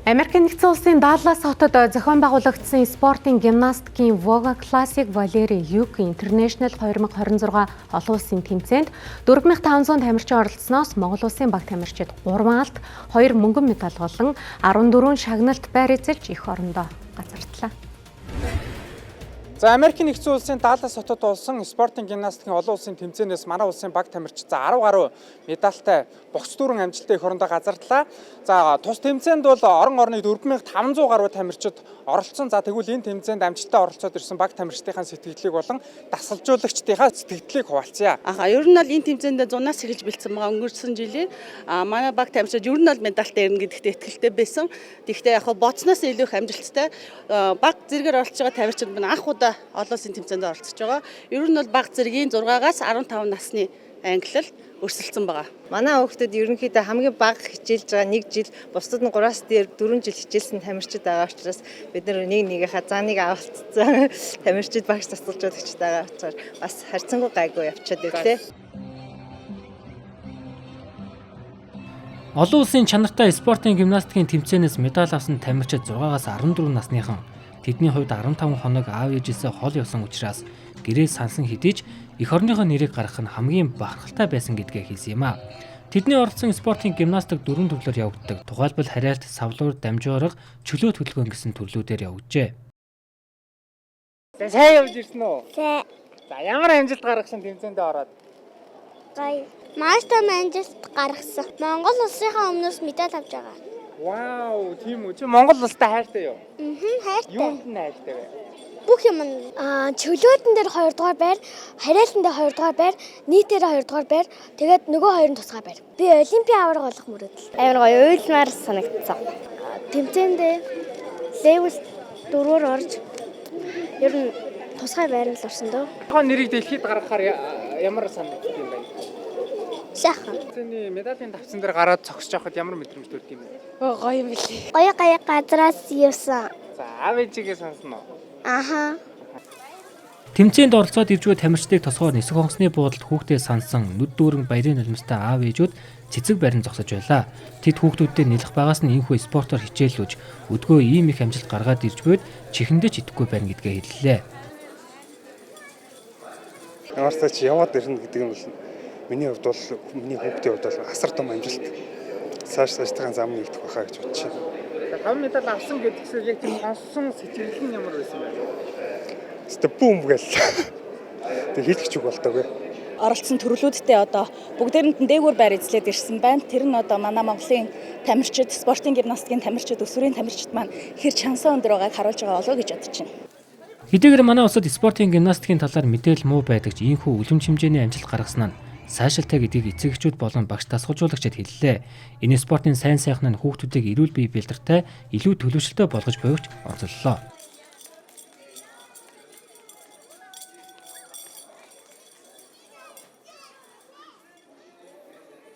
Америк нэгдсэн улсын Даллас хотод зохион байгуулагдсан спортын гимнастикийн Voga Classic Valerie Luke International 2026 олон улсын тэмцээнд 4500 тамирчин оролцсноос Монгол улсын баг тамирчид 3 алт, 2 мөнгөн медаль болон 14 шагналт байр эзэлж эх орондоо газартлаа. За Америк нэгдсэн улсын Даллас хотод болсон спортын гимнастикийн олон улсын тэмцээнээс манай улсын баг тамирчид 10 гаруй медальтай богц дүүрэн амжилттай эх орондоо газартлаа. За тус тэмцээнд бол орон орны 4500 гаруй тамирчид оролцсон. За тэгвэл энэ тэмцээнд амжилттай оролцоод ирсэн баг тамирчдынхаа сэтгэлдлийг болон дасгалжуулагчдынхаа сэтгэлдлийг хуваалцъя. Ер нь бол энэ тэмцээнд 100-аас эхэлж бэлдсэн байгаа. Өнгөрсөн жилийн манай баг тамирчид ер нь бол медальтай ирнэ гэдэгт итгэлтэй байсан. Тэгэхдээ яг боцноос илүү их амжилттай баг зэрэгээр оролцож байгаа тамирчид маань анх удаа олон улсын тэмцээнд оролцож байгаа. Ер нь бол баг зэргийн 6-аас 15 насны ангиллал өрсөлдсөн байгаа. Манай хүүхдүүд ерөнхийдөө хамгийн бага хичээлж байгаа 1 жил, бусдад нь 3-аас дээр 4 жил хичээлсэн тамирчид байгаа учраас бид нар нэгнийхээ зааныг авалтцсан тамирчид багш засгалжуулагчид байгаа учраас бас харьцангуй гайгүй явчихад байлээ. Олон улсын чанартай спортын гимнастикийн тэмцээнээс медаль авсан тамирчид 6-аас 14 насныхан тэдний хувьд 15 хоног аав ээжээсээ хол явсан учраас гэрээ сансан хэдий ч эх орныхоо нэрийг гаргах нь хамгийн бахархалтай байсан гэдгээ хэлсэн юм а. Тэдний оролцсон спортын гимнастик 4 төрлөөр явагддаг. Тухайлбал харьяалт, савлуур, дамжуурга, чөлөө төлөвлөгөө гэсэн төрлүүдээр явжээ. За сайн явж ирсэн үү? Сайн. За ямар амжилт гаргасан тэмцээндээ ороод? Гоё. Маш том амжилт гаргасан. Монгол улсынхаа өмнөөс медаль авч байгаа. Вау, тийм үү. Чи Монгол улстай хайртай юу? Хайртай. Юунд нь хайртай вэ? Бүх юм. Чөлөөтөн дээр 2 дугаар байр, харьяалтан дээр 2 дугаар байр, нийтээр 2 дугаар байр, тэгээд нөгөө 2 нь тусгай байр. Би олимпийн аварга болох мөрөөдөл. Амар гоё уйлмаар санагдсан. Тэмцээндээ левел 4-оор орж ер нь тусгай байр нь л орсон дөө. Тухайн нэрийг дэлхийд гаргахаар ямар санагддаг юм бэ? Сайхан. Тэний медалийн тавцан дээр гараад цогсож явахад ямар мэдрэмж төрд юм бэ? Гоё юм билий. Гоё газраас явсан. За аав ээжигээ сонсно уу? Аха. Тэмцээнд оролцоод ирж буй тамирчдыг тосгоор нисэх онгоцны буудалд хүүхдээ сансан нүд дүүрэн баярын нулимстай аав ээжүүд цэцэг барин зогсож байлаа. Тэд хүүхдүүдтэй нэлэх багаас нь энэхүү спортоор хичээллүүж өдгөө ийм их амжилт гаргаад ирж буйд чихэндээ ч идэхгүй байна гэдгээ хэллээ. Ямарсаа чи яваад ирнэ гэдэг нь бол миний хувьд бол миний хүүхдийн хувьд бол асар том амжилт. Цаашдаа зам нэгдэх байхаа гэж бодож байна. Гав медаль авсан гэдгсээр яг тийм сонсон сэтгэл нь ямар байсан бэ? Бүүм гээл. Тэг хэлчих үг болтойгоо. Оролцсон төрлүүдтэй одоо бүгдээрэнд нь дээгүүр байр эзлээд ирсэн байна. Тэр нь одоо манай Монголын тамирчид, спортын гимнастикийн тамирчид, өсвөрийн тамирчид маань хэр чансан өндөр байгааг харуулж байгаа болов гэж бодож байна. Хэдийгээр манай улсад спортын гимнастикийн талаар мэдээлэл муу байдаг ч ийхүү үлэмж хэмжээний амжилт гаргасан нь сайшилтай гэдгийг эцэгчүүд болон багш дасгалжуулагчид хэллээ. Энэ спортын сайн сайхан нь хүүхдүүдийг эрүүл бие бэлтэртэй илүү төлөвшөлтэй болгож буйгч онцоллоо.